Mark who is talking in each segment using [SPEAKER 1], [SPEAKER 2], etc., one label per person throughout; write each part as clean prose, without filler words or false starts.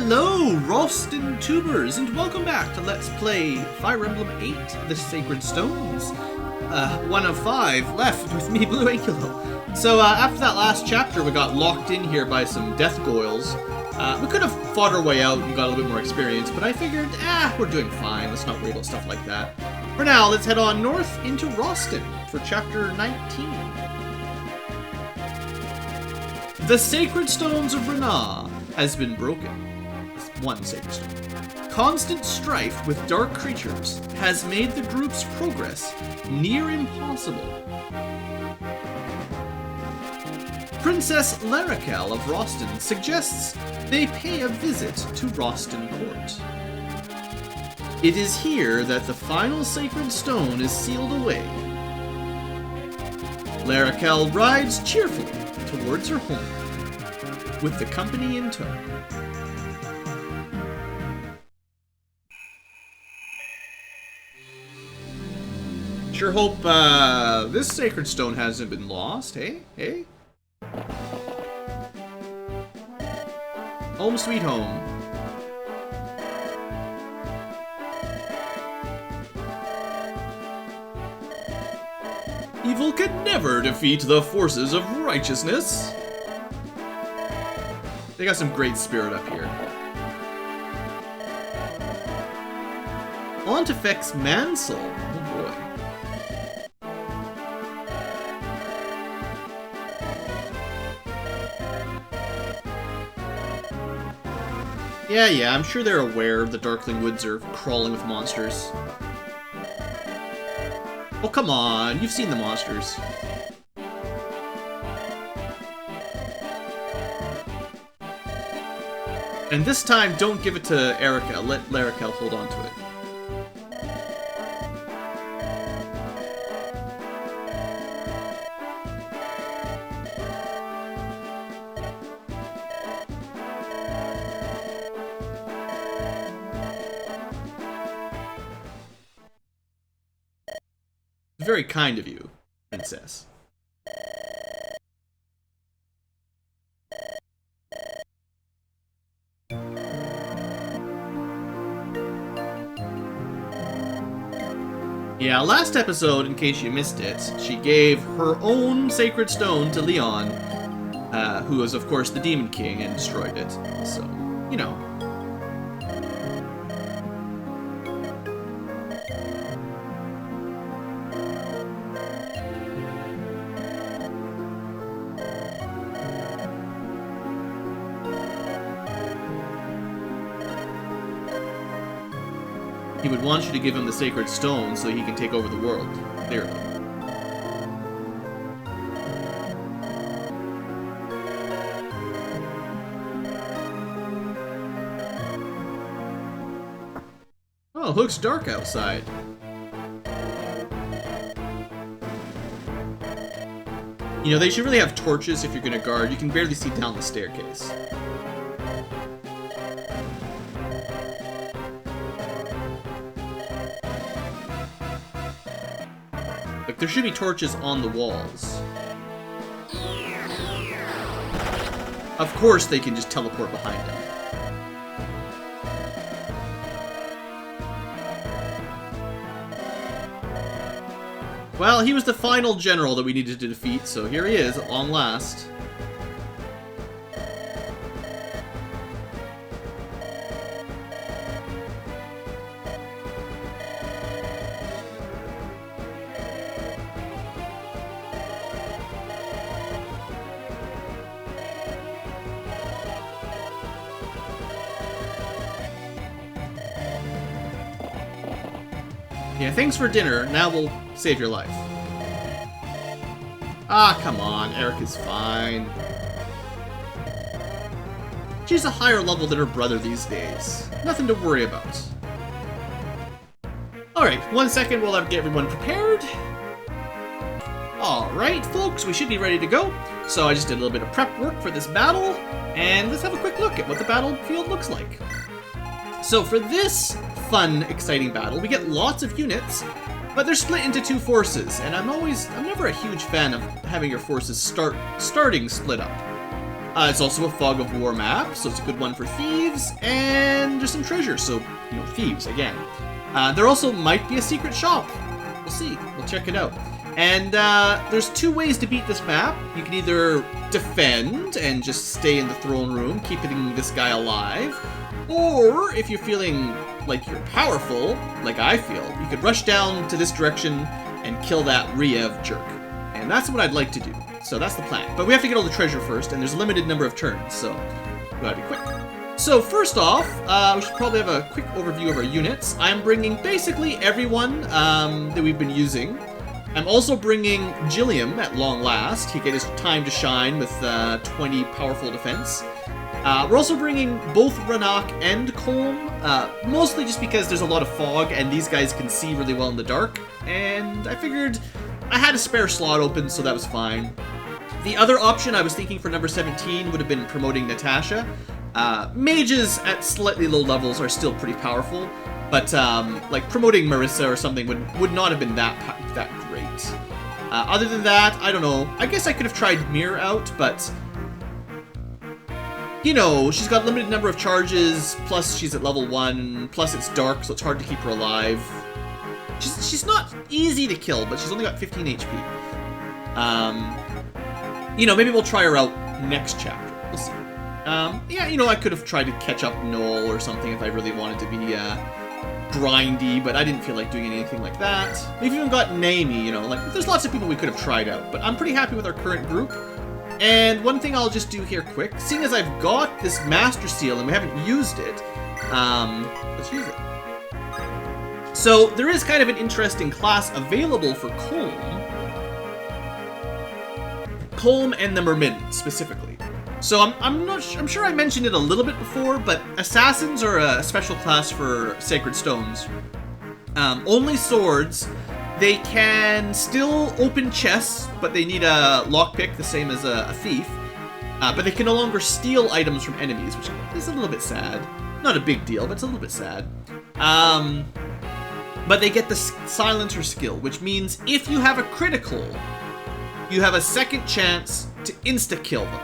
[SPEAKER 1] Hello, Ralston Tubers, and welcome back to Let's Play Fire Emblem 8, The Sacred Stones. 1 of 5 left with me, BlueAnkylo. So, after that last chapter, we got locked in here by some death goyles. We could have fought our way out and got a little bit more experience, but I figured, we're doing fine, let's not worry about stuff like that. For now, let's head on north into Ralston for chapter 19. The Sacred Stones of Renah has been broken. One sacred stone. Constant strife with dark creatures has made the group's progress near impossible. Princess Larakel of Ralston suggests they pay a visit to Ralston Court. It is here that the final sacred stone is sealed away. Larakel rides cheerfully towards her home, with the company in tow. Sure hope this sacred stone hasn't been lost, hey? Hey? Home sweet home. Evil can never defeat the forces of righteousness. They got some great spirit up here. Pontifex Mansell. Oh boy. Yeah, I'm sure they're aware the Darkling Woods are crawling with monsters. Oh, come on, you've seen the monsters. And this time, don't give it to Erica, let Larakel hold on to it. Very kind of you, Princess. Yeah, last episode, in case you missed it, she gave her own sacred stone to Leon, who was, of course, the Demon King and destroyed it. So, you know. He would want you to give him the sacred stone so he can take over the world, clearly. Oh, it looks dark outside. You know, they should really have torches if you're gonna guard. You can barely see down the staircase. Like, there should be torches on the walls. Of course they can just teleport behind him. Well, he was the final general that we needed to defeat, so here he is, at long last. Yeah, thanks for dinner. Now we'll save your life. Ah, come on. Erica's fine. She's a higher level than her brother these days. Nothing to worry about. Alright, 1 second while I get everyone prepared. Alright, folks, we should be ready to go. So I just did a little bit of prep work for this battle, and let's have a quick look at what the battlefield looks like. So for this fun, exciting battle, we get lots of units, but they're split into two forces, and I'm never a huge fan of having your forces starting split up. It's also a Fog of War map, so it's a good one for thieves, and there's some treasure, so, you know, thieves, again. There also might be a secret shop. We'll see. We'll check it out. And there's two ways to beat this map. You can either defend and just stay in the throne room, keeping this guy alive, or if you're feeling like you're powerful, like I feel, you could rush down to this direction and kill that Riev jerk. And that's what I'd like to do. So that's the plan. But we have to get all the treasure first, and there's a limited number of turns, so we gotta be quick. So first off, we should probably have a quick overview of our units. I'm bringing basically everyone that we've been using. I'm also bringing Gilliam at long last. He gets his time to shine with 20 powerful defense. We're also bringing both Ranak and Colm, mostly just because there's a lot of fog and these guys can see really well in the dark. And I figured I had a spare slot open, so that was fine. The other option I was thinking for number 17 would have been promoting Natasha. Mages at slightly low levels are still pretty powerful, but like promoting Marissa or something would not have been that great. Other than that, I don't know. I guess I could have tried Mir out, but you know, she's got a limited number of charges, plus she's at level 1, plus it's dark, so it's hard to keep her alive. She's not easy to kill, but she's only got 15 HP. You know, maybe we'll try her out next chapter. We'll see. Yeah, you know, I could have tried to catch up Noel or something if I really wanted to be grindy, but I didn't feel like doing anything like that. We've even got Naomi, you know, like, there's lots of people we could have tried out, but I'm pretty happy with our current group. And one thing I'll just do here quick, seeing as I've got this Master Seal and we haven't used it, let's use it. So there is kind of an interesting class available for Colm and the Mermin specifically. So I'm sure I mentioned it a little bit before, but assassins are a special class for Sacred Stones. Only swords. They can still open chests, but they need a lockpick, the same as a thief. But they can no longer steal items from enemies, which is a little bit sad. Not a big deal, but it's a little bit sad. But they get the silencer skill, which means if you have a critical, you have a second chance to insta-kill them.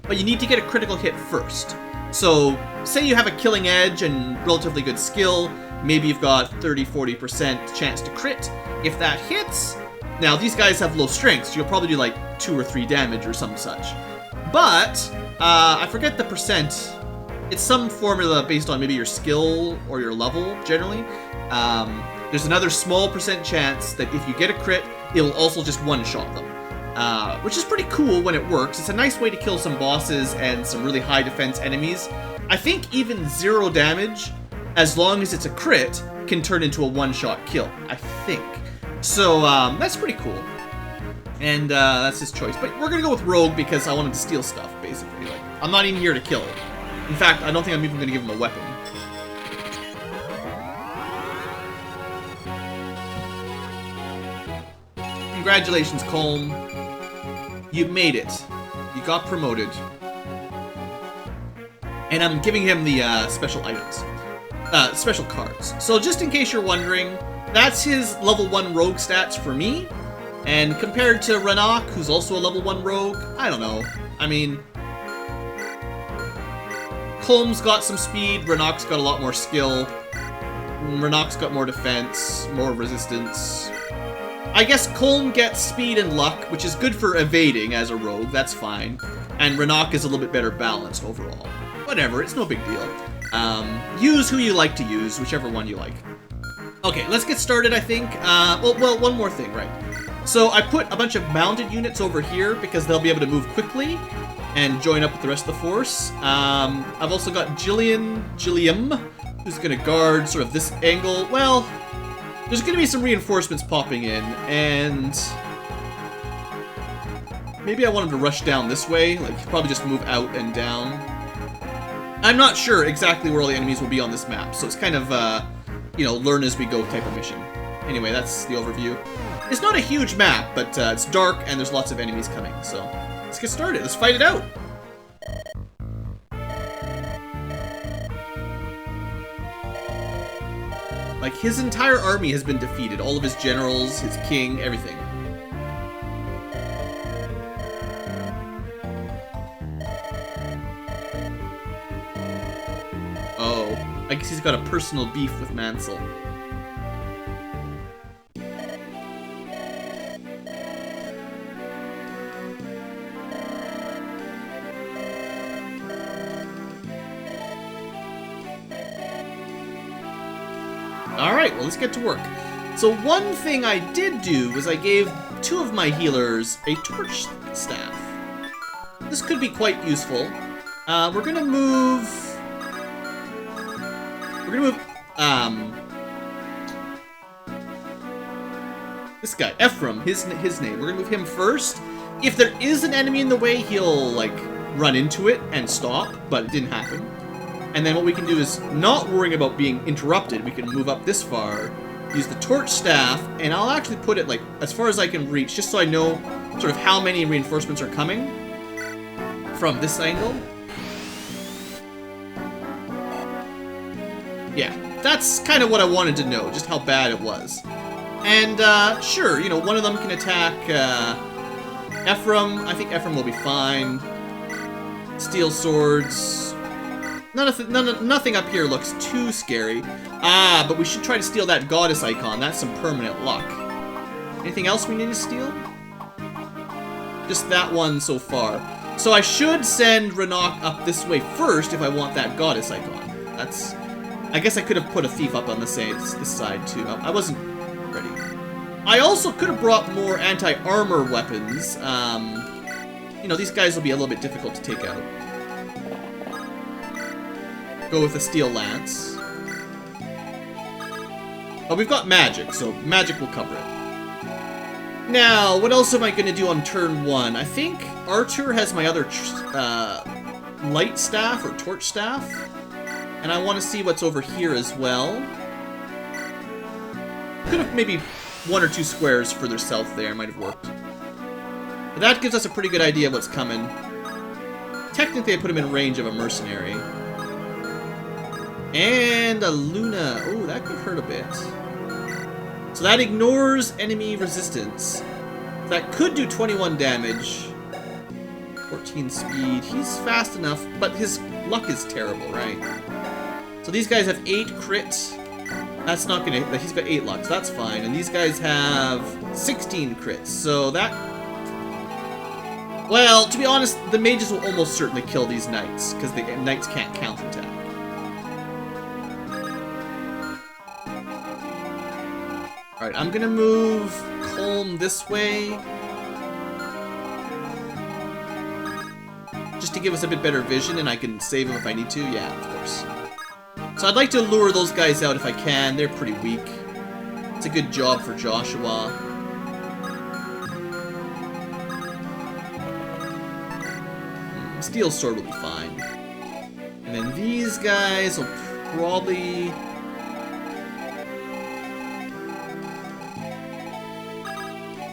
[SPEAKER 1] But you need to get a critical hit first. So, say you have a killing edge and relatively good skill, maybe you've got 30-40% chance to crit. If that hits, now these guys have low strength, so you'll probably do like 2 or 3 damage or some such. But, I forget the percent. It's some formula based on maybe your skill or your level, generally. There's another small percent chance that if you get a crit, it will also just one-shot them. Which is pretty cool when it works. It's a nice way to kill some bosses and some really high defense enemies. I think even 0 damage, as long as it's a crit, can turn into a one-shot kill, I think. So, that's pretty cool. And, that's his choice. But we're gonna go with Rogue because I wanted to steal stuff, basically. Like, I'm not even here to kill. In fact, I don't think I'm even gonna give him a weapon. Congratulations, Colm. You made it. You got promoted. And I'm giving him the special items. Special cards. So just in case you're wondering, that's his level 1 rogue stats for me. And compared to Ranak, who's also a level 1 rogue, I don't know. I mean, Colm's got some speed, Ranak's got a lot more skill. Ranak's got more defense, more resistance. I guess Colm gets speed and luck, which is good for evading as a rogue, that's fine. And Ranak is a little bit better balanced overall. Whatever, it's no big deal. Use who you like to use, whichever one you like. Okay, let's get started, I think. Well, one more thing, right. So I put a bunch of mounted units over here because they'll be able to move quickly and join up with the rest of the force. I've also got Gilliam, who's going to guard sort of this angle. Well, there's going to be some reinforcements popping in, and maybe I want him to rush down this way, like probably just move out and down. I'm not sure exactly where all the enemies will be on this map, so it's kind of, you know, learn as we go type of mission. Anyway, that's the overview. It's not a huge map, but it's dark and there's lots of enemies coming, so let's get started. Let's fight it out! Like, his entire army has been defeated. All of his generals, his king, everything. I guess he's got a personal beef with Mansell. Alright, well, let's get to work. So one thing I did do was I gave 2 of my healers a torch staff. This could be quite useful. We're gonna move... this guy, Ephraim, his name. We're gonna move him first. If there is an enemy in the way, he'll, like, run into it and stop, but it didn't happen. And then what we can do is, not worrying about being interrupted, we can move up this far, use the torch staff, and I'll actually put it, like, as far as I can reach, just so I know sort of how many reinforcements are coming from this angle. Yeah, that's kind of what I wanted to know, just how bad it was. And, sure, you know, one of them can attack, Ephraim. I think Ephraim will be fine. Steel swords. Nothing up here looks too scary. Ah, but we should try to steal that goddess icon. That's some permanent luck. Anything else we need to steal? Just that one so far. So I should send Renok up this way first if I want that goddess icon. That's... I guess I could have put a thief up on this side too. I wasn't ready. I also could have brought more anti-armor weapons. You know, these guys will be a little bit difficult to take out. Go with a steel lance. But we've got magic, so magic will cover it. Now, what else am I going to do on turn 1? I think Archer has my other light staff or torch staff. And I want to see what's over here as well. Could have maybe 1 or 2 squares further south there, might have worked. But that gives us a pretty good idea of what's coming. Technically, I put him in range of a mercenary. And a Luna. Oh, that could hurt a bit. So that ignores enemy resistance. That could do 21 damage. 14 speed. He's fast enough, but his luck is terrible, right? So these guys have 8 crits. That's not gonna... He's got 8 luck, so that's fine. And these guys have 16 crits, so that... Well, to be honest, the mages will almost certainly kill these knights, because the knights can't counterattack. Alright, I'm gonna move Colm this way. Just to give us a bit better vision, and I can save him if I need to. Yeah, of course. So I'd like to lure those guys out if I can. They're pretty weak. It's a good job for Joshua. Steel sword will be fine. And then these guys will probably...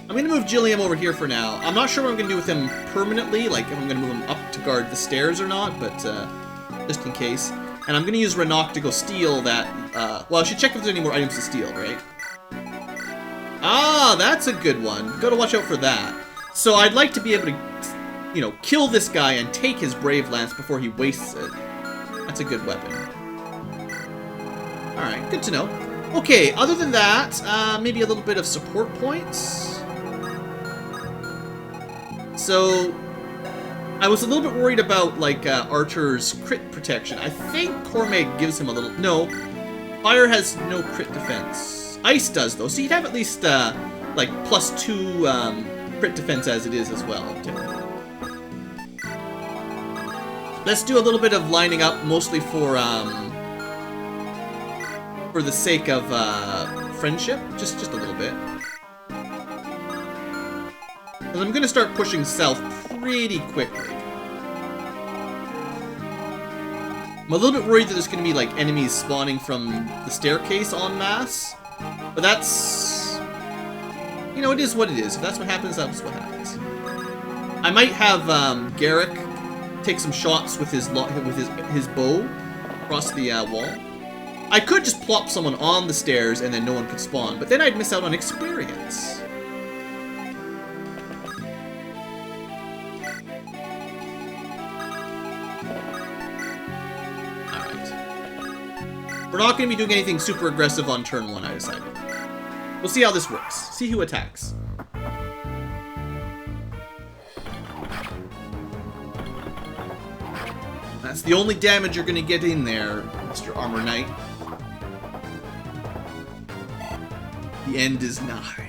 [SPEAKER 1] I'm going to move Gilliam over here for now. I'm not sure what I'm going to do with him permanently, like if I'm going to move him up to guard the stairs or not, but just in case. And I'm going to use Renok to go steal that, well, I should check if there's any more items to steal, right? Ah, that's a good one. Gotta watch out for that. So I'd like to be able to, you know, kill this guy and take his Brave Lance before he wastes it. That's a good weapon. Alright, good to know. Okay, other than that, maybe a little bit of support points. So, I was a little bit worried about, like, Archer's crit protection. I think Cormag gives him a little... No, Fire has no crit defense. Ice does, though, so you'd have at least, like, +2 crit defense as it is as well. Let's do a little bit of lining up, mostly for the sake of, friendship. Just a little bit. Because I'm going to start pushing south pretty quickly. I'm a little bit worried that there's going to be, like, enemies spawning from the staircase en masse. But that's... You know, it is what it is. If that's what happens, that's what happens. I might have Garrick take some shots with his bow across the wall. I could just plop someone on the stairs and then no one could spawn, but then I'd miss out on experience. We're not going to be doing anything super aggressive on turn 1, I decided. We'll see how this works. See who attacks. That's the only damage you're going to get in there, Mr. Armor Knight. The end is nigh.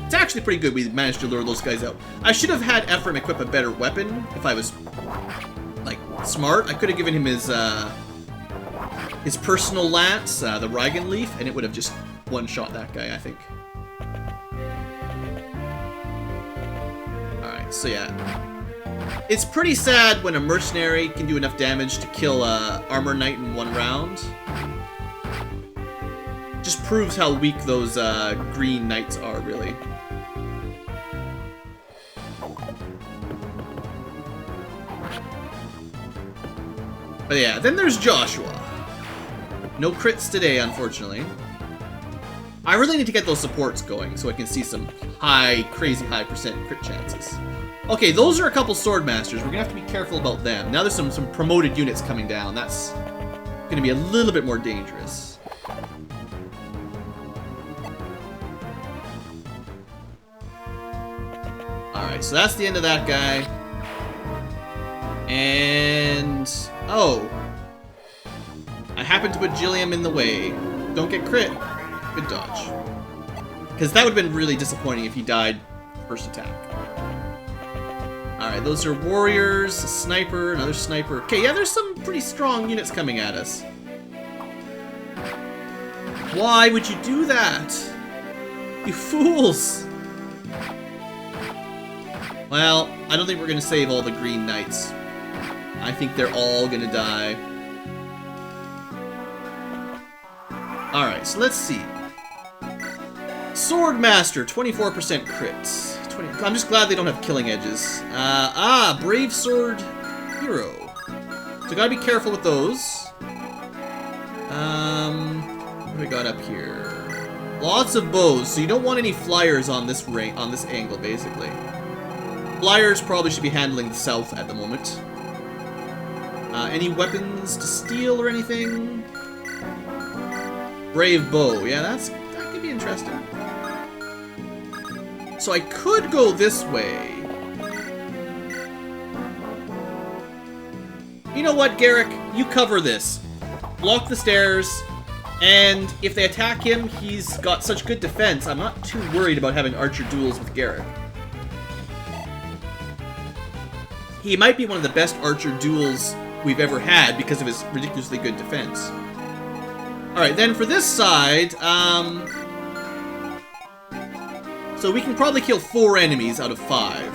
[SPEAKER 1] It's actually pretty good we managed to lure those guys out. I should have had Ephraim equip a better weapon if I was, like, smart. I could have given him his personal lance, the Reigen Leaf, and it would have just one-shot that guy, I think. Alright, so yeah. It's pretty sad when a mercenary can do enough damage to kill Armor Knight in 1 round. Just proves how weak those green knights are, really. But yeah, then there's Joshua. No crits today, unfortunately. I really need to get those supports going so I can see some crazy high percent crit chances. Okay, those are a couple sword masters. We're gonna have to be careful about them. Now there's some promoted units coming down. That's gonna be a little bit more dangerous. Alright, so that's the end of that guy. And... oh. I happened to put Gilliam in the way. Don't get crit. Good dodge. Because that would have been really disappointing if he died first attack. Alright, those are warriors, a sniper, another sniper. Okay, yeah, there's some pretty strong units coming at us. Why would you do that? You fools! Well, I don't think we're going to save all the green knights. I think they're all going to die. Alright, so let's see. Swordmaster, 24% crits. I'm just glad they don't have killing edges. Brave Sword Hero. So gotta be careful with those. What do we got up here? Lots of bows, so you don't want any flyers on this angle, basically. Flyers probably should be handling the south at the moment. Any weapons to steal or anything? Brave bow, yeah, that could be interesting. So I could go this way. You know what, Garrick? You cover this. Block the stairs, and if they attack him, he's got such good defense, I'm not too worried about having archer duels with Garrick. He might be one of the best archer duels we've ever had because of his ridiculously good defense. Alright, then for this side, so we can probably kill 4 enemies out of 5.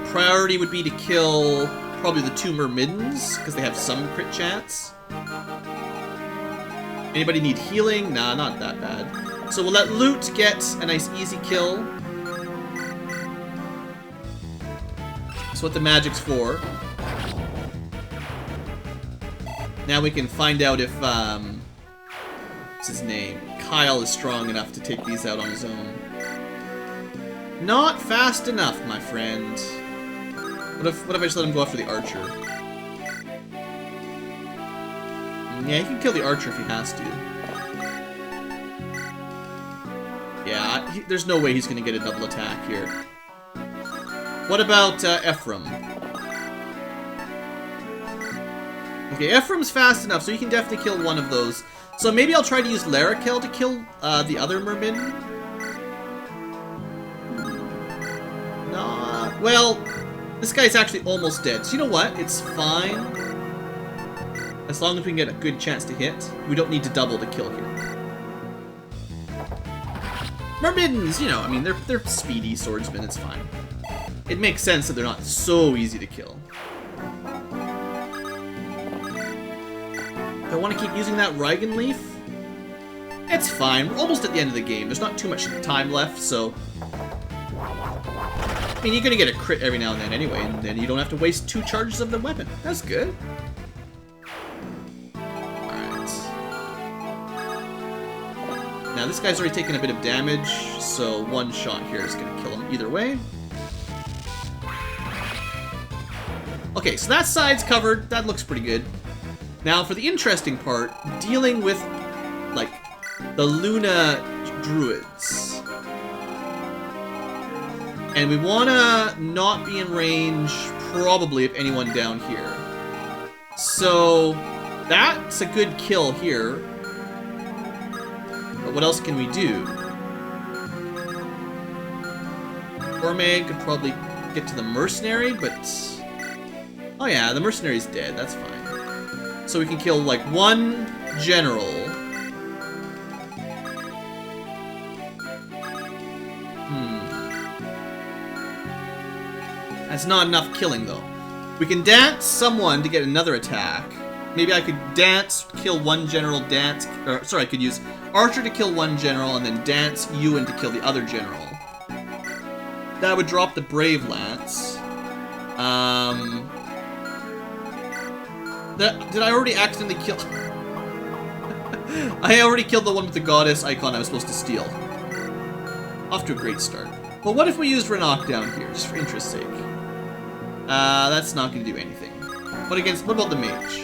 [SPEAKER 1] The priority would be to kill probably the 2 Myrmidons, because they have some crit chance. Anybody need healing? Nah, not that bad. So we'll let Loot get a nice easy kill. That's what the magic's for. Now we can find out if, what's his name? Kyle is strong enough to take these out on his own. Not fast enough, my friend. What if I just let him go after the archer? Yeah, he can kill the archer if he has to. Yeah, there's no way he's going to get a double attack here. What about Ephraim? Okay, Ephraim's fast enough, so you can definitely kill one of those. So maybe I'll try to use Larakel to kill the other Myrmidon. Nah. Well, this guy's actually almost dead. So you know what? It's fine. As long as we can get a good chance to hit. We don't need to double to kill here. Myrmidons, you know, I mean, they're speedy swordsmen. It's fine. It makes sense that they're not so easy to kill. Do I want to keep using that Reigen Leaf? It's fine. We're almost at the end of the game. There's not too much time left, so... I mean, you're going to get a crit every now and then anyway, and then you don't have to waste 2 charges of the weapon. That's good. Alright. Now, this guy's already taken a bit of damage, so one shot here is going to kill him either way. Okay, Okay, so that side's covered. That looks pretty good. Now for the interesting part, dealing with, like, the Luna druids. And we want to not be in range, probably, of anyone down here. So, that's a good kill here. But what else can we do? Cormag could probably get to the mercenary, but... Oh yeah, the mercenary's dead, that's fine. So we can kill, like, one general. That's not enough killing, though. We can dance someone to get another attack. Maybe I could dance, kill one general, dance... Or, sorry, I could use Archer to kill one general, and then dance Ewan to kill the other general. That would drop the Brave Lance. Did I already accidentally kill... I already killed the one with the goddess icon I was supposed to steal. Off to a great start. Well, what if we used Renok down here, just for interest's sake? That's not going to do anything. What about the mage?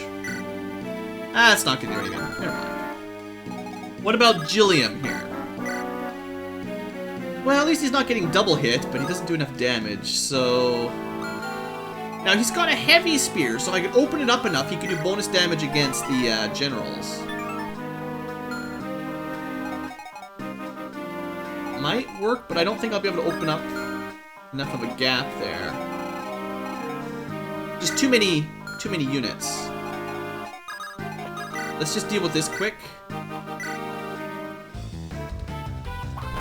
[SPEAKER 1] That's not going to do anything. Never mind. What about Gilliam here? Well, at least he's not getting double hit, but he doesn't do enough damage, so... Now, he's got a heavy spear, so I could open it up enough, he could do bonus damage against the generals. Might work, but I don't think I'll be able to open up enough of a gap there. Just too many units. Let's just deal with this quick.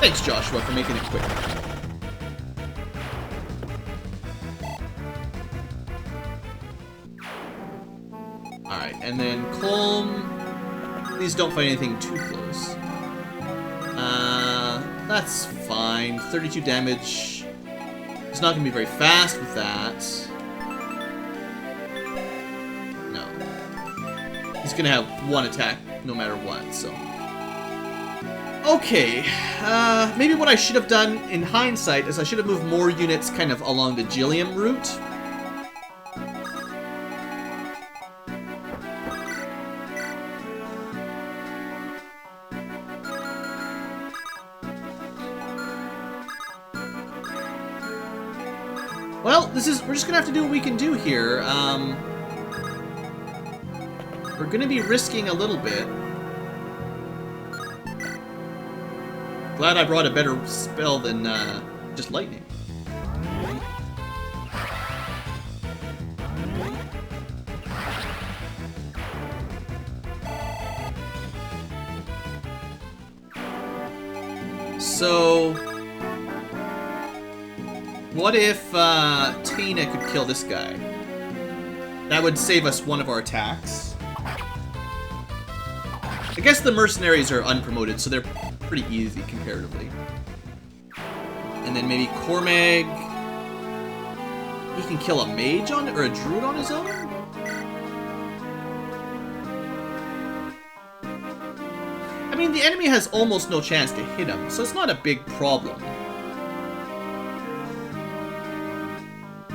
[SPEAKER 1] Thanks, Joshua, for making it quick. Alright, and then Colm. Please don't fight anything too close. That's fine. 32 damage. He's not going to be very fast with that. No. He's going to have one attack no matter what, so... Okay, maybe what I should have done in hindsight is I should have moved more units kind of along the Gilliam route. Well, we're just gonna have to do what we can do here. We're gonna be risking a little bit. Glad I brought a better spell than just lightning. So, what if Tina could kill this guy? That would save us one of our attacks. I guess the mercenaries are unpromoted, so they're pretty easy comparatively. And then maybe Cormag. He can kill a mage on it, or a druid on his own? I mean, the enemy has almost no chance to hit him, so it's not a big problem.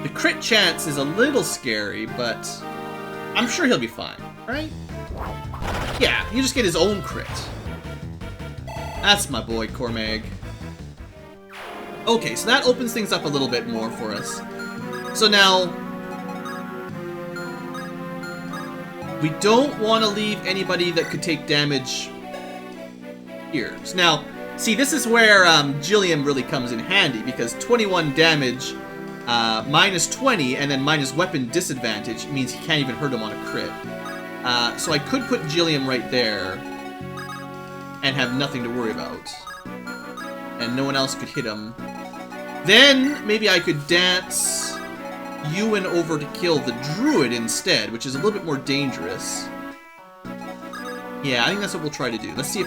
[SPEAKER 1] The crit chance is a little scary, but I'm sure he'll be fine, right? Yeah, he'll just get his own crit. That's my boy, Cormag. Okay, so that opens things up a little bit more for us. So now, we don't want to leave anybody that could take damage here. So now, see, this is where Gilliam really comes in handy, because 21 damage, minus 20, and then minus weapon disadvantage means he can't even hurt him on a crit. So I could put Gilliam right there, and have nothing to worry about. And no one else could hit him. Then, maybe I could dance Ewan over to kill the druid instead, which is a little bit more dangerous. Yeah, I think that's what we'll try to do. Let's see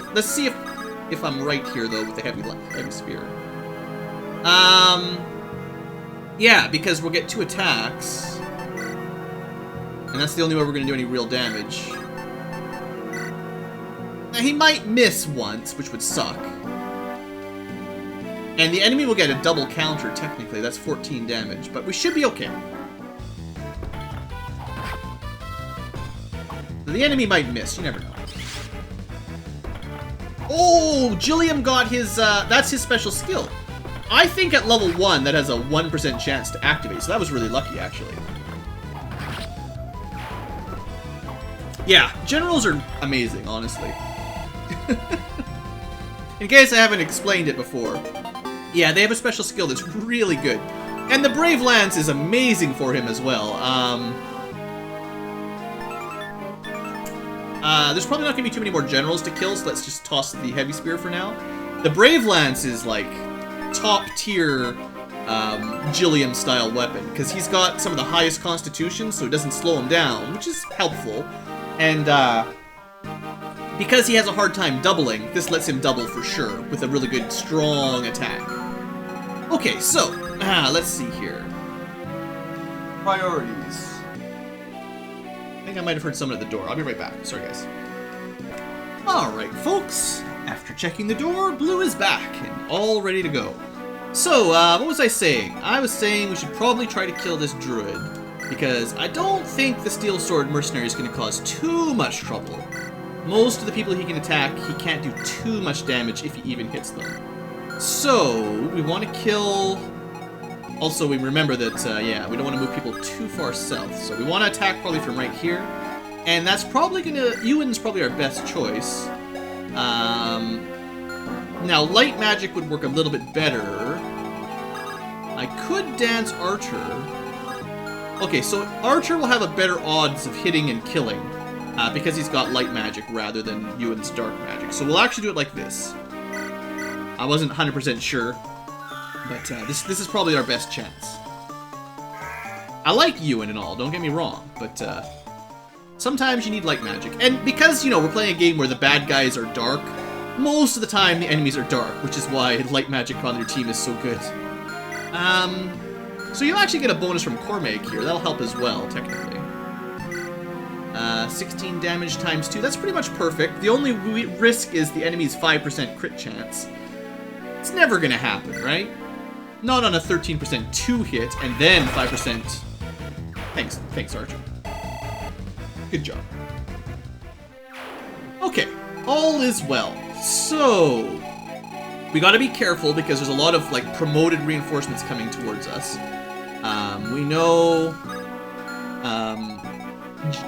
[SPEAKER 1] if I'm right here, though, with the heavy spear. Yeah, because we'll get 2 attacks. And that's the only way we're going to do any real damage. Now, he might miss once, which would suck. And the enemy will get a double counter, technically. That's 14 damage, but we should be okay. The enemy might miss, you never know. Oh, Gilliam got his, that's his special skill. I think at level 1 that has a 1% chance to activate, so that was really lucky, actually. Yeah, generals are amazing, honestly. In case I haven't explained it before. Yeah, they have a special skill that's really good. And the Brave Lance is amazing for him as well. There's probably not going to be too many more generals to kill, so let's just toss the Heavy Spear for now. The Brave Lance is, like, top-tier Gilliam-style weapon, because he's got some of the highest constitution, so it doesn't slow him down, which is helpful. And, because he has a hard time doubling, this lets him double for sure, with a really good, strong attack. Okay, so, let's see here. Priorities. I think I might have heard someone at the door. I'll be right back. Sorry, guys. Alright, folks. After checking the door, Blue is back and all ready to go. So, what was I saying? I was saying we should probably try to kill this druid, because I don't think the Steel Sword Mercenary is going to cause too much trouble. Most of the people he can attack, he can't do too much damage if he even hits them. So, we want to kill... Also, we remember that, yeah, we don't want to move people too far south, so we want to attack probably from right here. And that's probably gonna... Ewan's probably our best choice. Now, light magic would work a little bit better. I could dance Archer. Okay, so Archer will have a better odds of hitting and killing, because he's got light magic rather than Ewan's dark magic. So we'll actually do it like this. I wasn't 100% sure, but this is probably our best chance. I like Ewan and all, don't get me wrong, but sometimes you need light magic. And because, you know, we're playing a game where the bad guys are dark, most of the time the enemies are dark, which is why light magic on your team is so good. So you'll actually get a bonus from Cormag here. That'll help as well, technically. 16 damage times 2. That's pretty much perfect. The only risk is the enemy's 5% crit chance. It's never gonna happen, right? Not on a 13% 2-hit, and then 5%... Thanks, Archer. Good job. Okay, all is well. So, we gotta be careful because there's a lot of, like, promoted reinforcements coming towards us. We know...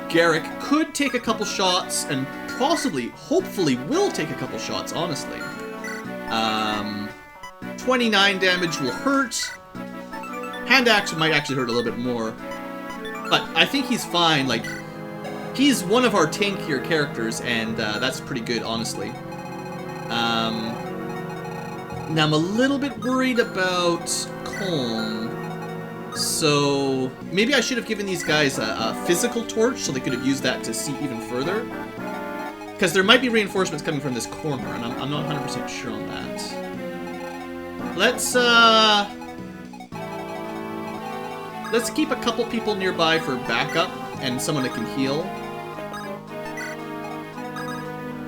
[SPEAKER 1] Garrick could take a couple shots, and possibly, hopefully, will take a couple shots, honestly. 29 damage will hurt. Hand axe might actually hurt a little bit more. But I think he's fine, like... He's one of our tankier characters, and that's pretty good, honestly. Now I'm a little bit worried about Colm. So maybe I should have given these guys a physical torch so they could have used that to see even further. Because there might be reinforcements coming from this corner, and I'm not 100% sure on that. Let's keep a couple people nearby for backup and someone that can heal.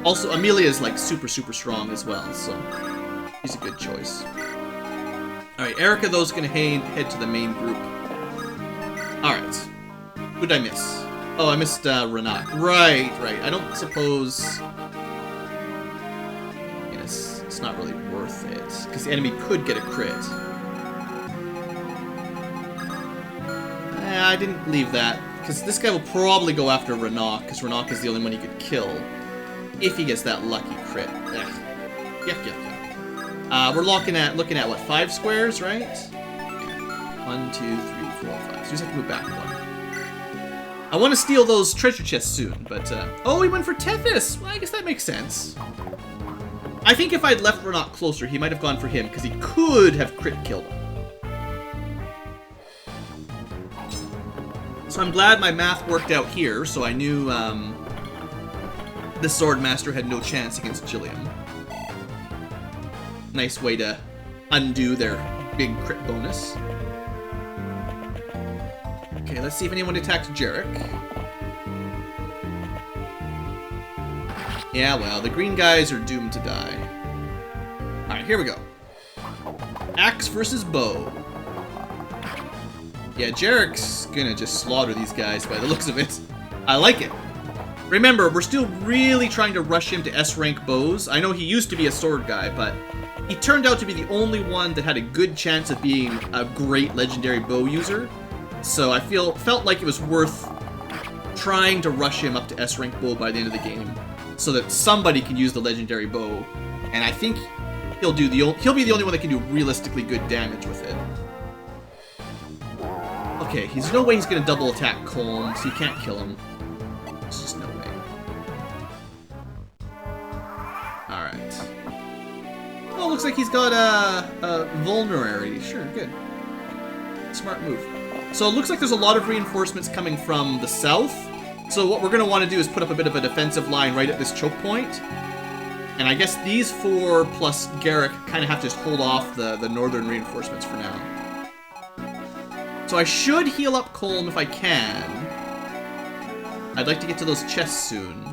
[SPEAKER 1] Also, Amelia's like super strong as well, so she's a good choice. Alright, Erica, though, is going to head to the main group. Alright. Who did I miss? Oh, I missed Renak. Right. I don't suppose... Yes, it's not really worth it, because the enemy could get a crit. I didn't leave that, because this guy will probably go after Renak, because Renak is the only one he could kill. If he gets that lucky crit. Yuck. We're looking at what, 5 squares, right? 1, 2, 3, 4, 5. So we just have to move back 1. I want to steal those treasure chests soon, but oh, he went for Tethys! Well, I guess that makes sense. I think if I'd left Renak closer, he might have gone for him, because he could have crit killed him. So I'm glad my math worked out here, so I knew the Swordmaster had no chance against Gilliam. Nice way to undo their big crit bonus. Okay, let's see if anyone attacks Jarek. Yeah, well, the green guys are doomed to die. Alright, here we go. Axe versus bow. Yeah, Jarek's gonna just slaughter these guys by the looks of it. I like it. Remember, we're still really trying to rush him to S-rank bows. I know he used to be a sword guy, but he turned out to be the only one that had a good chance of being a great legendary bow user. So I felt like it was worth trying to rush him up to S-rank bow by the end of the game, so that somebody can use the legendary bow. And I think he'll be the only one that can do realistically good damage with it. Okay, there's no way he's gonna double attack Colm, so you can't kill him. There's just no way. Alright. Oh, looks like he's got a vulnerary. Sure, good. Smart move. So it looks like there's a lot of reinforcements coming from the south. So what we're going to want to do is put up a bit of a defensive line right at this choke point. And I guess these 4 plus Garrick kind of have to just hold off the northern reinforcements for now. So I should heal up Colm if I can. I'd like to get to those chests soon.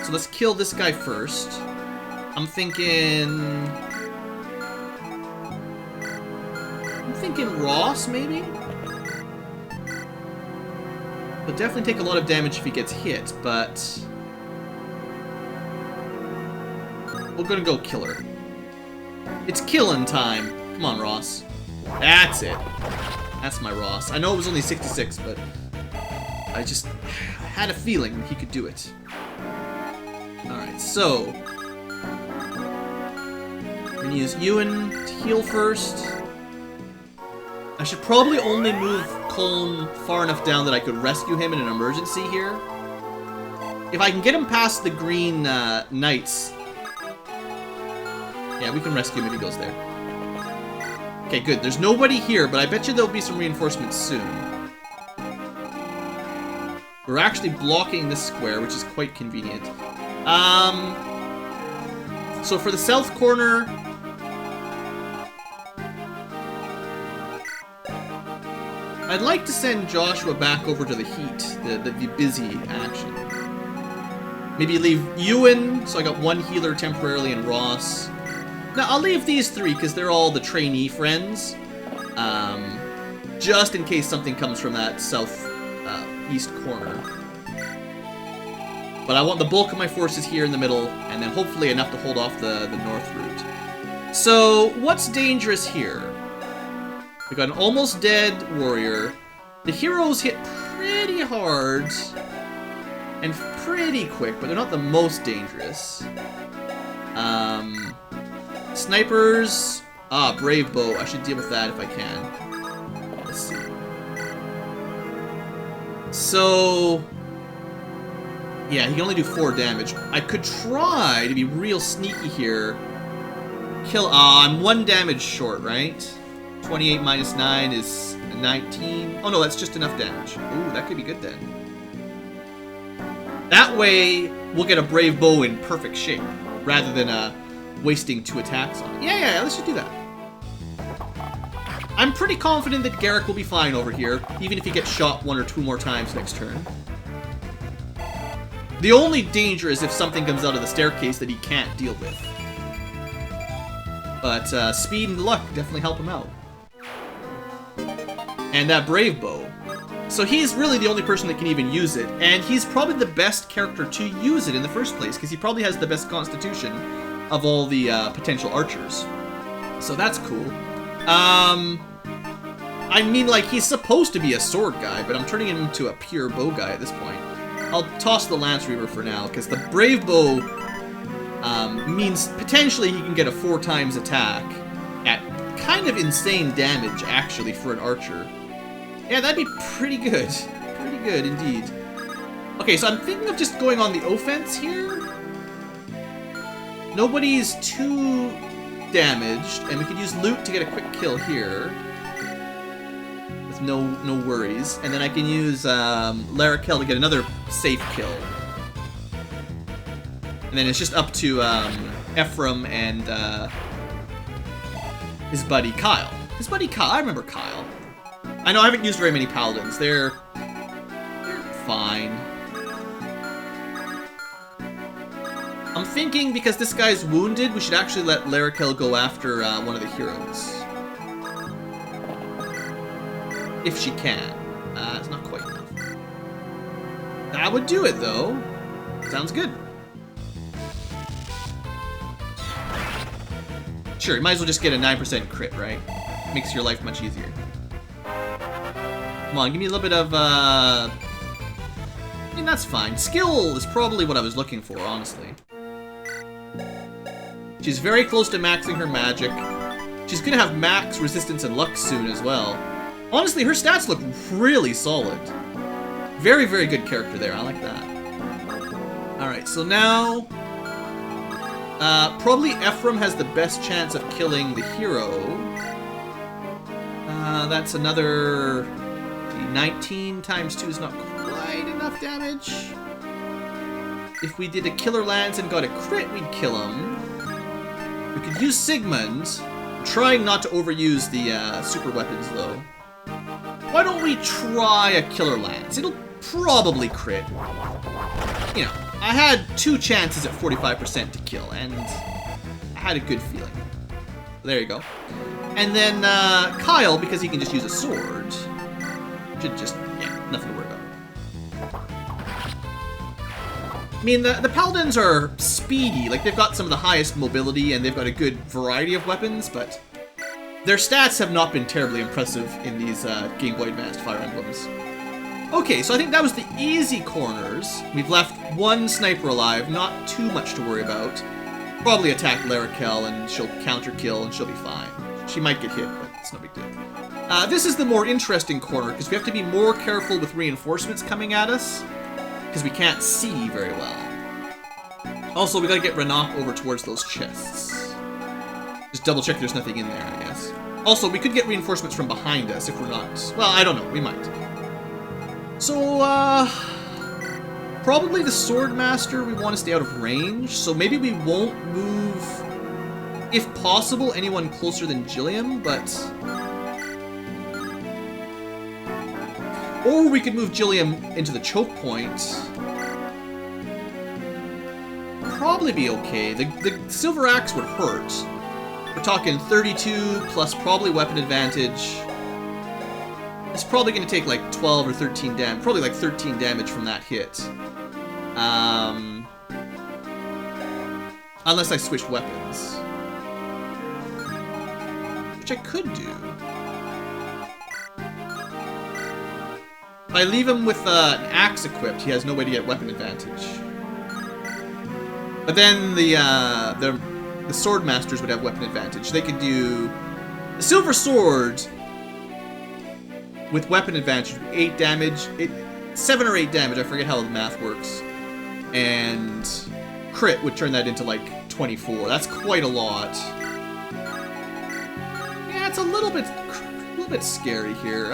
[SPEAKER 1] So let's kill this guy first. I'm thinking Ross, maybe? He'll definitely take a lot of damage if he gets hit, but we're gonna go Killer. It's killing time. Come on, Ross. That's it. That's my Ross. I know it was only 66, but I just had a feeling he could do it. Alright, so I'm gonna use Ewan to heal first. I should probably only move Colm far enough down that I could rescue him in an emergency here. If I can get him past the green knights. Yeah, we can rescue him if he goes there. Okay, good. There's nobody here, but I bet you there'll be some reinforcements soon. We're actually blocking this square, which is quite convenient. So for the south corner, I'd like to send Joshua back over to the heat, the busy action. Maybe leave Ewan, so I got 1 healer temporarily, and Ross. Now, I'll leave these 3, because they're all the trainee friends. Just in case something comes from that south east corner. But I want the bulk of my forces here in the middle, and then hopefully enough to hold off the north route. So, what's dangerous here? We got an almost dead warrior. The heroes hit pretty hard and pretty quick, but they're not the most dangerous. Snipers. Brave bow. I should deal with that if I can. Let's see. So, yeah, he can only do 4 damage. I could try to be real sneaky here. Kill. I'm 1 damage short, right? 28 minus 9 is 19. Oh no, that's just enough damage. Ooh, that could be good then. That way, we'll get a brave bow in perfect shape, rather than wasting 2 attacks on it. Yeah, let's just do that. I'm pretty confident that Garrick will be fine over here, even if he gets shot 1 or 2 more times next turn. The only danger is if something comes out of the staircase that he can't deal with. But speed and luck definitely help him out. And that brave bow. So he's really the only person that can even use it, and he's probably the best character to use it in the first place, because he probably has the best constitution of all the potential archers. So that's cool. I mean, like, he's supposed to be a sword guy, but I'm turning him into a pure bow guy at this point. I'll toss the Lance Reaver for now, because the brave bow means potentially he can get a 4 times attack at kind of insane damage, actually, for an archer. Yeah, that'd be pretty good. Pretty good, indeed. Okay, so I'm thinking of just going on the offense here. Nobody's too damaged, and we could use loot to get a quick kill here. With no worries. And then I can use Larakel to get another safe kill. And then it's just up to Ephraim and his buddy Kyle. His buddy Kyle, I remember Kyle. I know I haven't used very many paladins. They're fine. I'm thinking because this guy's wounded, we should actually let Larakel go after one of the heroes. If she can. It's not quite enough. That would do it, though. Sounds good. Sure, you might as well just get a 9% crit, right? Makes your life much easier. Come on, give me a little bit of, I mean, that's fine. Skill is probably what I was looking for, honestly. She's very close to maxing her magic. She's gonna have max resistance and luck soon as well. Honestly, her stats look really solid. Very, very good character there. I like that. Alright, so now... probably Ephraim has the best chance of killing the hero. That's another... 19 times 2 is not quite enough damage. If we did a Killer Lance and got a crit, we'd kill him. We could use Sigmund. I'm trying not to overuse the super weapons, though. Why don't we try a Killer Lance? It'll probably crit. You know, I had 2 chances at 45% to kill, and I had a good feeling. There you go. And then Kyle, because he can just use a sword, should just, yeah, nothing to worry about. I mean, the Paladins are speedy, like they've got some of the highest mobility and they've got a good variety of weapons, but their stats have not been terribly impressive in these Game Boy Advanced Fire Emblems. Okay, so I think that was the easy corners. We've left 1 sniper alive, not too much to worry about. Probably attack Larakel and she'll counter kill and she'll be fine. She might get hit, but it's no big deal. This is the more interesting corner, because we have to be more careful with reinforcements coming at us, because we can't see very well. Also, we gotta get Renak over towards those chests. Just double check there's nothing in there, I guess. Also, we could get reinforcements from behind us if we're not... Well, I don't know, we might. So, probably the Swordmaster we want to stay out of range, so maybe we won't move, if possible, anyone closer than Gilliam, but... Or we could move Gilliam into the choke point. Probably be okay. The Silver Axe would hurt. We're talking 32 plus probably weapon advantage. It's probably going to take like 12 or 13 damage. Probably like 13 damage from that hit. Unless I switched weapons. Which I could do. If I leave him with an axe equipped, he has no way to get weapon advantage. But then the sword masters would have weapon advantage. They could do the silver sword with weapon advantage, 8 damage, 7 or 8 damage. I forget how the math works. And crit would turn that into like 24. That's quite a lot. Yeah, it's a little bit scary here.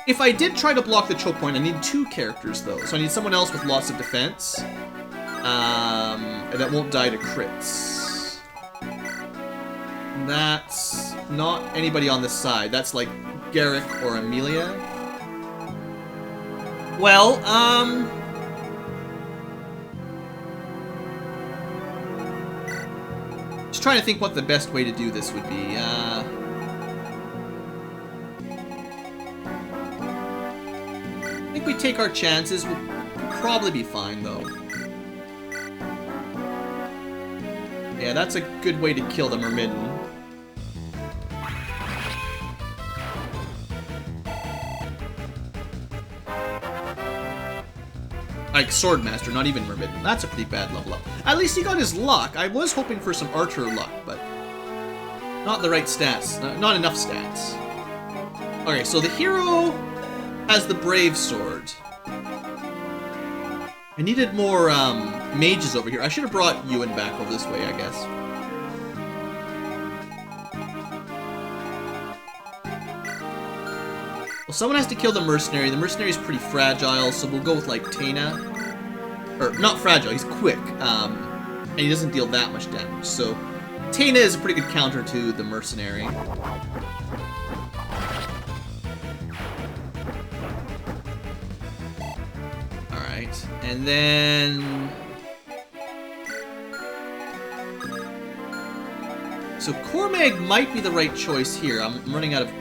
[SPEAKER 1] If I did try to block the choke point, I need 2 characters though. So I need someone else with lots of defense. And that won't die to crits. That's not anybody on this side. That's like Garrick or Amelia. Well, just trying to think what the best way to do this would be. I think we take our chances. We'll probably be fine, though. Yeah, that's a good way to kill the Myrmidon. Like Swordmaster, not even Myrmidon. That's a pretty bad level up. At least he got his luck. I was hoping for some Archer luck, but not the right stats. Not enough stats. Okay, so the hero has the Brave Sword. I needed more mages over here. I should have brought Ewan back over this way, I guess. Well, someone has to kill the mercenary. The mercenary is pretty fragile, so we'll go with, like, Tana. Or, not fragile, he's quick. And he doesn't deal that much damage. So, Tana is a pretty good counter to the mercenary. Alright, and then... So, Cormag might be the right choice here. I'm running out of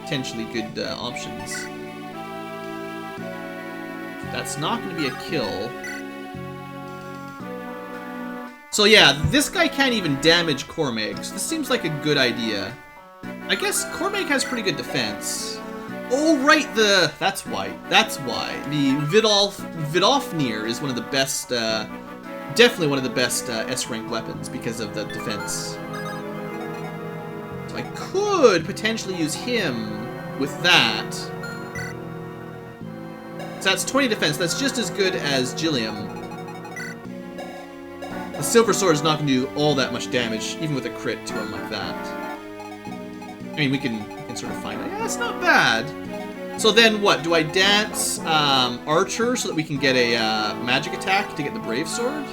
[SPEAKER 1] potentially good options. That's not going to be a kill. So yeah, this guy can't even damage Cormag, so this seems like a good idea. I guess Cormag has pretty good defense. Oh right, that's why. The Vidofnir is one of the best, definitely one of the best S-rank weapons because of the defense. So I could potentially use him with that. So that's 20 defense. That's just as good as Gilliam. The Silver Sword is not going to do all that much damage, even with a crit to him like that. I mean, we can sort of find out. Yeah, it's not bad. So then what? Do I dance Archer so that we can get a magic attack to get the Brave Sword?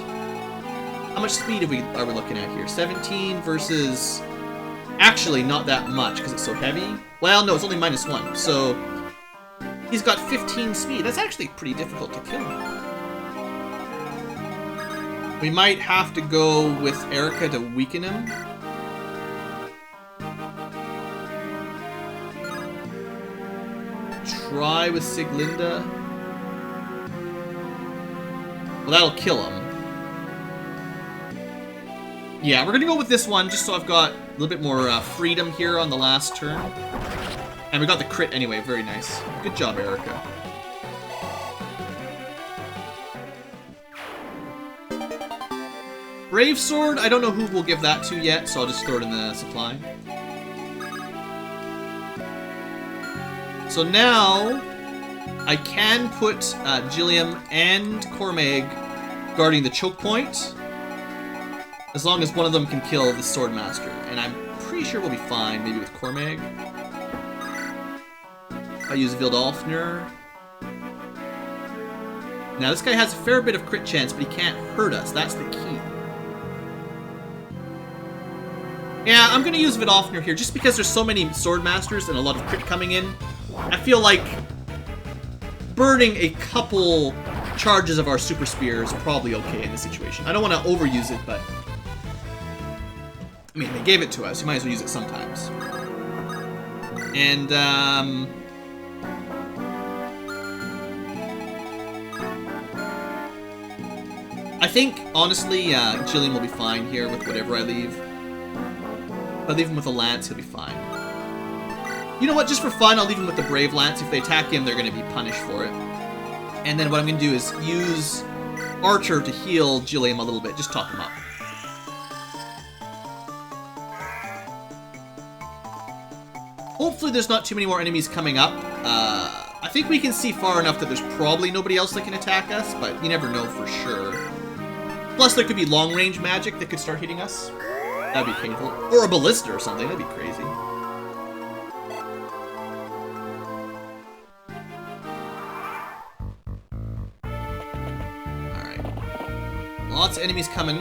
[SPEAKER 1] How much speed are we looking at here? 17 versus... Actually, not that much because it's so heavy. Well, no, it's only -1. So he's got 15 speed. That's actually pretty difficult to kill. We might have to go with Erica to weaken him. Try with Siglinda. Well, that'll kill him. Yeah, we're gonna go with this one just so I've got a little bit more freedom here on the last turn. And we got the crit anyway, very nice. Good job, Erica. Brave Sword, I don't know who we'll give that to yet, so I'll just throw it in the supply. So now, I can put Gilliam and Cormag guarding the choke point, as long as one of them can kill the Swordmaster. And I'm pretty sure we'll be fine, maybe with Cormag. I use Vildolfnir. Now this guy has a fair bit of crit chance, but he can't hurt us. That's the key. Yeah, I'm gonna use Vidofnir here, just because there's so many Swordmasters and a lot of crit coming in. I feel like burning a couple charges of our Super Spear is probably okay in this situation. I don't want to overuse it, but... I mean, they gave it to us. You might as well use it sometimes. And, I think, honestly, Gillian will be fine here with whatever I leave. If I leave him with a Lance, he'll be fine. You know what, just for fun, I'll leave him with the Brave Lance. If they attack him, they're going to be punished for it. And then what I'm going to do is use Archer to heal Gilliam a little bit. Just top him up. Hopefully there's not too many more enemies coming up. I think we can see far enough that there's probably nobody else that can attack us, but you never know for sure. Plus, there could be long-range magic that could start hitting us. That'd be painful. Or a ballista or something. That'd be crazy. Alright. Lots of enemies coming.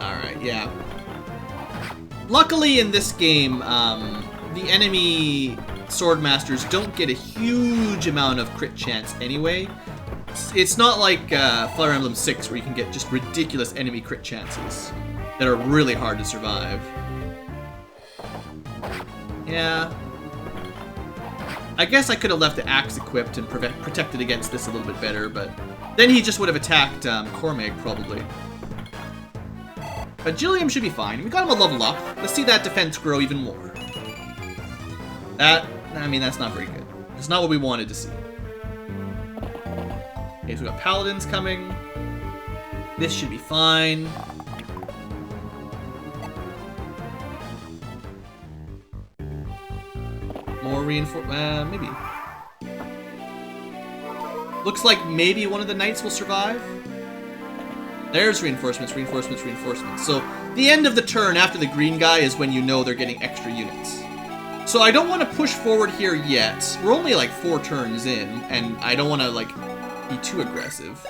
[SPEAKER 1] Alright, yeah. Luckily in this game, the enemy Swordmasters don't get a huge amount of crit chance anyway. It's not like Fire Emblem 6 where you can get just ridiculous enemy crit chances that are really hard to survive. Yeah. I guess I could have left the axe equipped and protected against this a little bit better, but then he just would have attacked Cormag probably. But Gilliam should be fine. We got him a level up. Let's see that defense grow even more. I mean, that's not very good. It's not what we wanted to see. Okay, so we got Paladins coming. This should be fine. More reinforcement, maybe. Looks like maybe one of the knights will survive. There's reinforcements, reinforcements, reinforcements. So the end of the turn after the green guy is when you know they're getting extra units. So I don't want to push forward here yet. We're only like 4 turns in, and I don't want to like be too aggressive.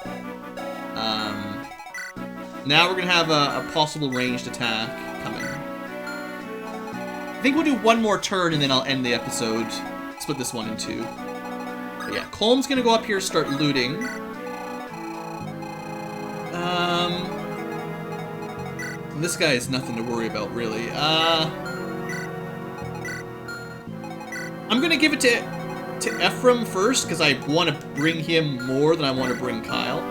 [SPEAKER 1] Now we're gonna have a possible ranged attack coming. I think we'll do one more turn and then I'll end the episode. Split this one in 2. But yeah, Colm's gonna go up here and start looting. This guy is nothing to worry about, really. I'm gonna give it to to Ephraim first, because I want to bring him more than I want to bring Kyle.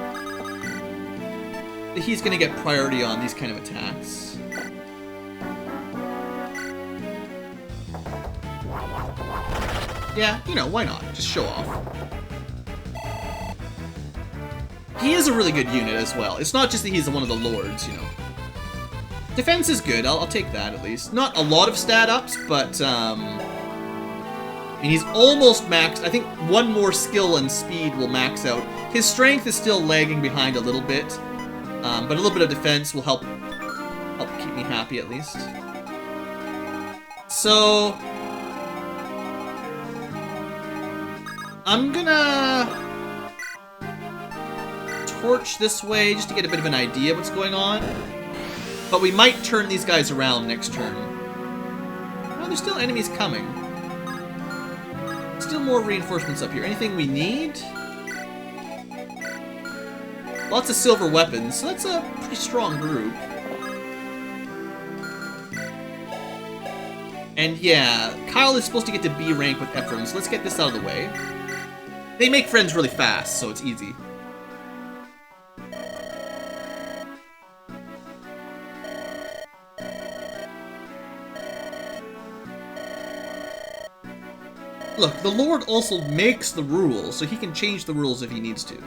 [SPEAKER 1] He's going to get priority on these kind of attacks. Yeah, you know, why not? Just show off. He is a really good unit as well. It's not just that he's one of the lords, you know. Defense is good. I'll take that at least. Not a lot of stat ups, but I mean, he's almost maxed. I think one more skill and speed will max out. His strength is still lagging behind a little bit, but a little bit of defense will help keep me happy at least. So I'm gonna torch this way just to get a bit of an idea of what's going on. But we might turn these guys around next turn. Oh, there's still enemies coming. Still more reinforcements up here. Anything we need? Lots of silver weapons, so that's a pretty strong group. And yeah, Kyle is supposed to get to B rank with Ephraim, so let's get this out of the way. They make friends really fast, so it's easy. Look, the Lord also makes the rules, so he can change the rules if he needs to.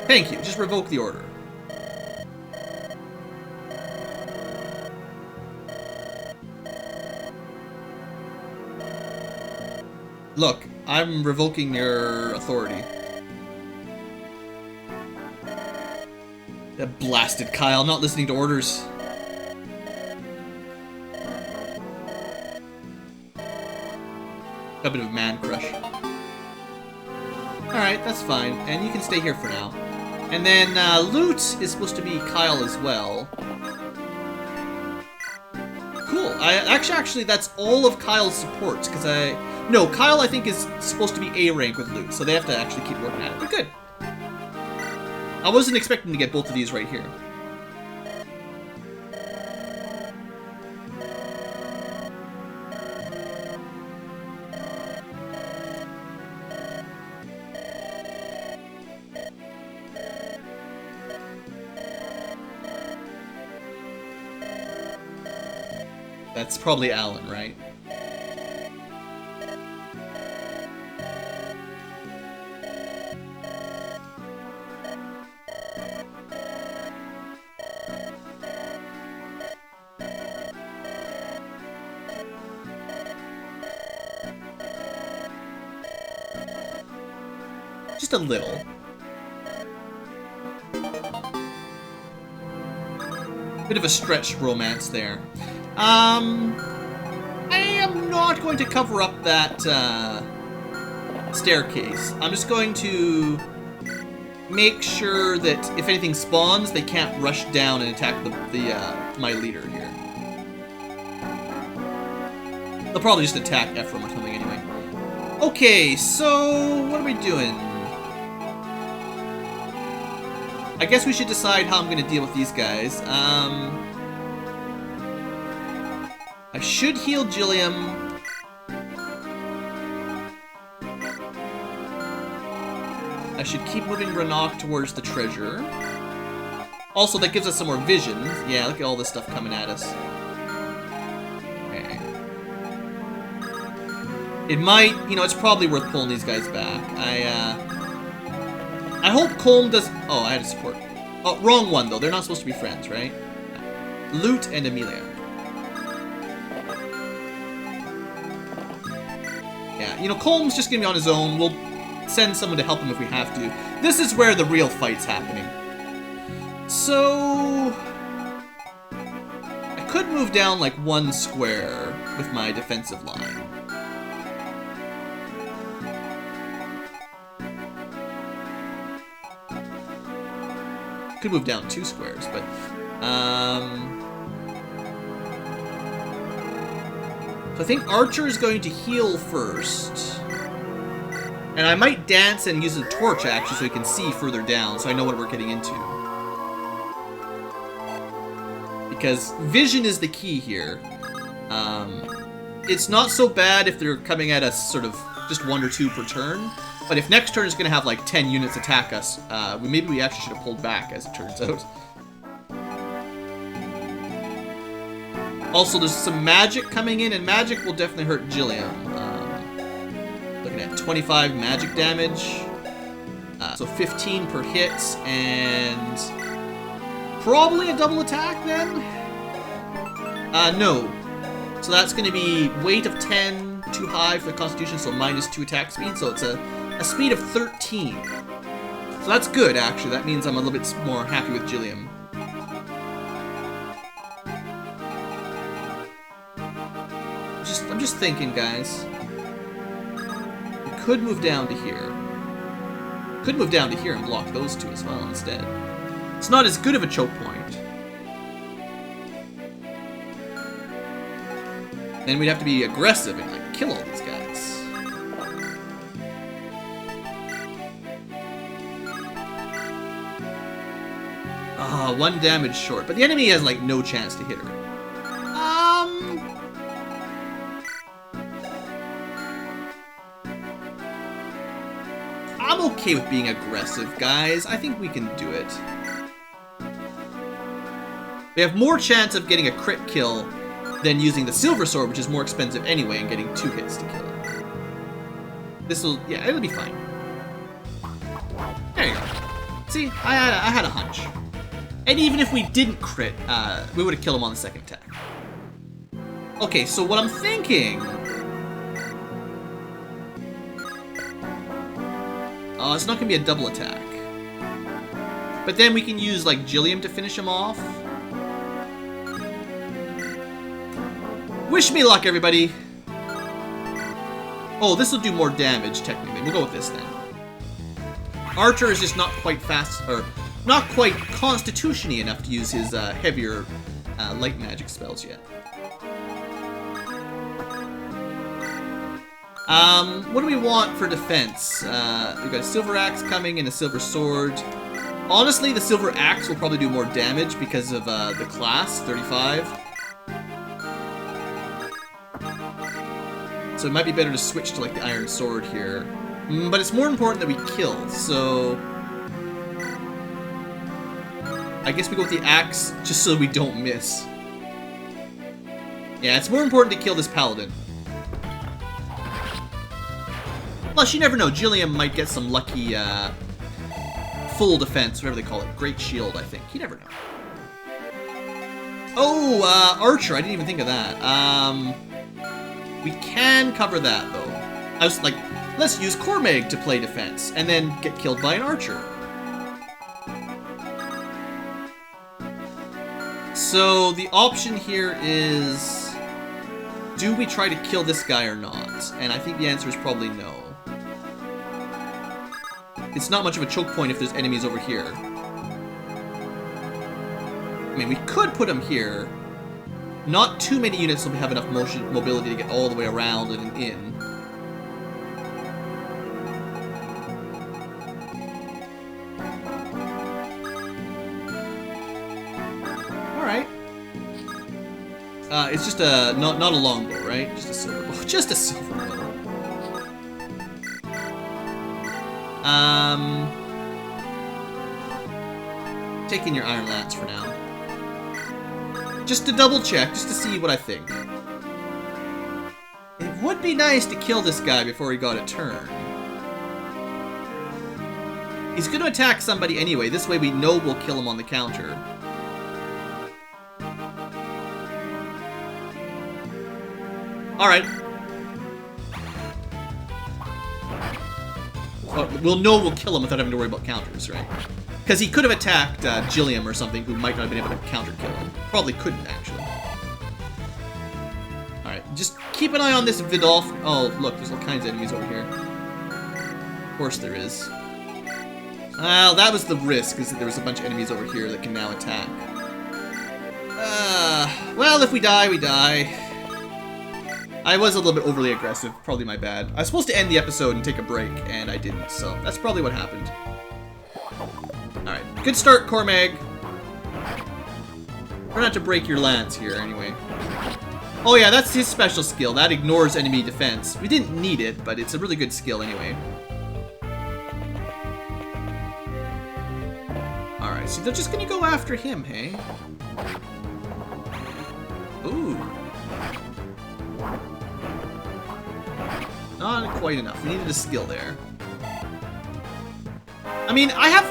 [SPEAKER 1] Thank you, just revoke the order. Look, I'm revoking your authority. That blasted Kyle, not listening to orders. A bit of a man crush. Alright, that's fine. And you can stay here for now. And then loot is supposed to be Kyle as well. Cool. Actually, that's all of Kyle's supports, because no, Kyle, I think, is supposed to be A rank with loot, so they have to actually keep working at it. But good. I wasn't expecting to get both of these right here. That's probably Alan, right? Just a little. Bit of a stretched romance there. I am not going to cover up that staircase. I'm just going to make sure that if anything spawns, they can't rush down and attack my leader here. They'll probably just attack Ephraim or something anyway. Okay, so what are we doing? I guess we should decide how I'm going to deal with these guys. I should heal Gilliam. I should keep moving Ranok towards the treasure. Also, that gives us some more vision. Yeah, look at all this stuff coming at us. Okay. It might, you know, it's probably worth pulling these guys back. I hope Colm does... Oh, I had a support. Oh, wrong one, though. They're not supposed to be friends, right? Lute and Amelia. Yeah, you know, Colm's just gonna be on his own. We'll send someone to help him if we have to. This is where the real fight's happening. So... I could move down, like, one square with my defensive line. Could move down 2 squares, but so I think Archer is going to heal first, and I might dance and use a torch actually so we can see further down, so I know what we're getting into. Because vision is the key here. It's not so bad if they're coming at us sort of just 1 or 2 per turn. But if next turn is going to have like 10 units attack us, maybe we actually should have pulled back, as it turns out. Also, there's some magic coming in, and magic will definitely hurt Gilliam. Looking at 25 magic damage. So 15 per hit, and probably a double attack then? No. So that's going to be weight of 10, too high for the Constitution, so -2 attack speed, so it's a speed of 13. So that's good, actually. That means I'm a little bit more happy with Gilliam. I'm just thinking, guys. We could move down to here. Could move down to here and block those 2 as well instead. It's not as good of a choke point. Then we'd have to be aggressive and like kill all these guys. Ah, 1 damage short, but the enemy has like no chance to hit her. I'm okay with being aggressive, guys. I think we can do it. We have more chance of getting a crit kill than using the silver sword, which is more expensive anyway, and getting 2 hits to kill it. This'll, yeah, it'll be fine. There you go. See, I had a hunch. And even if we didn't crit, we would have killed him on the second attack. Okay, so what I'm thinking... Oh, it's not going to be a double attack. But then we can use, like, Gilliam to finish him off. Wish me luck, everybody! Oh, this will do more damage, technically. We'll go with this, then. Archer is just not quite fast, or not quite constitution-y enough to use his heavier light magic spells yet. What do we want for defense? We've got a silver axe coming and a silver sword. Honestly, the silver axe will probably do more damage because of the class, 35. So it might be better to switch to like the iron sword here. But it's more important that we kill, so... I guess we go with the axe just so we don't miss. Yeah, it's more important to kill this paladin. Plus, you never know, Gilliam might get some lucky, full defense, whatever they call it. Great shield, I think. You never know. Oh, Archer, I didn't even think of that. We can cover that, though. I was like, let's use Cormag to play defense, and then get killed by an Archer. So, the option here is... do we try to kill this guy or not? And I think the answer is probably no. It's not much of a choke point if there's enemies over here. I mean, we could put him here. Not too many units will have enough mobility to get all the way around and in. Alright. It's just a... not a longbow, right? Just a silver bow. Just a silver bow. Taking your Iron Lance for now. Just to double check, just to see what I think. It would be nice to kill this guy before he got a turn. He's going to attack somebody anyway. This way we know we'll kill him on the counter. Alright. We'll know we'll kill him without having to worry about counters, right? Because he could have attacked Gilliam or something who might not have been able to counter kill him. Probably couldn't, actually. Alright, just keep an eye on this Vidolf. Oh, look, there's all kinds of enemies over here. Of course there is. Well, that was the risk, is that there was a bunch of enemies over here that can now attack. Well, if we die, we die. I was a little bit overly aggressive, probably my bad. I was supposed to end the episode and take a break, and I didn't, so that's probably what happened. Alright, good start, Cormag. Try not to break your lance here, anyway. Oh yeah, that's his special skill. That ignores enemy defense. We didn't need it, but it's a really good skill anyway. Alright, so they're just gonna go after him, hey? Ooh. Not quite enough. We needed a skill there. I mean, I have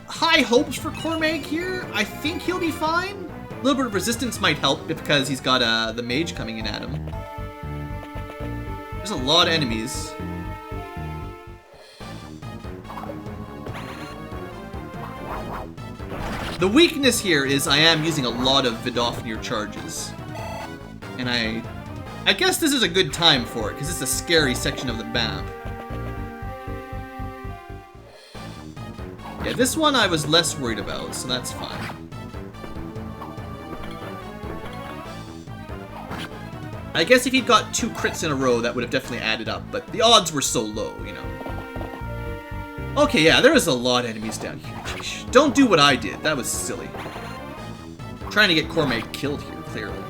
[SPEAKER 1] high hopes for Cormag here. I think he'll be fine. A little bit of resistance might help because he's got the mage coming in at him. There's a lot of enemies. The weakness here is I am using a lot of Vidofnir charges. And I guess this is a good time for it, because it's a scary section of the map. Yeah, this one I was less worried about, so that's fine. I guess if he'd got 2 crits in a row, that would have definitely added up, but the odds were so low, you know. Okay, yeah, there is a lot of enemies down here. Sheesh. Don't do what I did. That was silly. I'm trying to get Cormag killed here, clearly.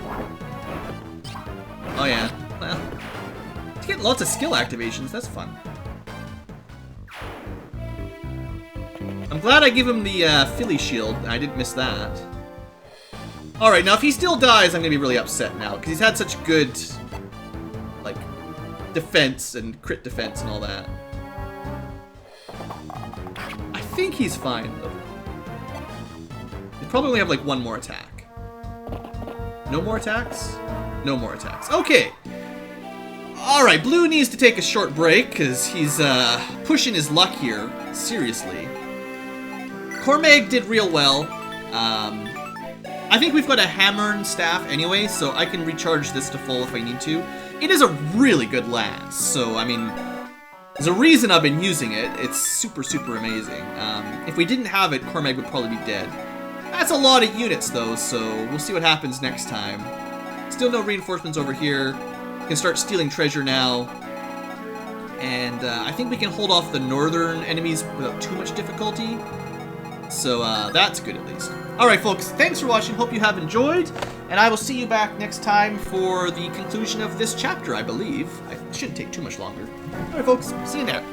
[SPEAKER 1] Oh yeah, well, he's getting lots of skill activations. That's fun. I'm glad I give him the Philly shield. I didn't miss that. Alright, now if he still dies, I'm gonna be really upset now, because he's had such good, like, defense and crit defense and all that. I think he's fine, though. They probably only have, like, 1 more attack. No more attacks? No more attacks. Okay. Alright, Blue needs to take a short break, because he's, pushing his luck here. Seriously. Cormag did real well. I think we've got a hammer and staff anyway, so I can recharge this to full if I need to. It is a really good lance, so, I mean, there's a reason I've been using it. It's super, super amazing. If we didn't have it, Cormag would probably be dead. That's a lot of units, though, so we'll see what happens next time. Still no reinforcements over here. We can start stealing treasure now. And I think we can hold off the northern enemies without too much difficulty. So that's good, at least. Alright, folks, thanks for watching. Hope you have enjoyed. And I will see you back next time for the conclusion of this chapter, I believe. It shouldn't take too much longer. Alright, folks, see you there.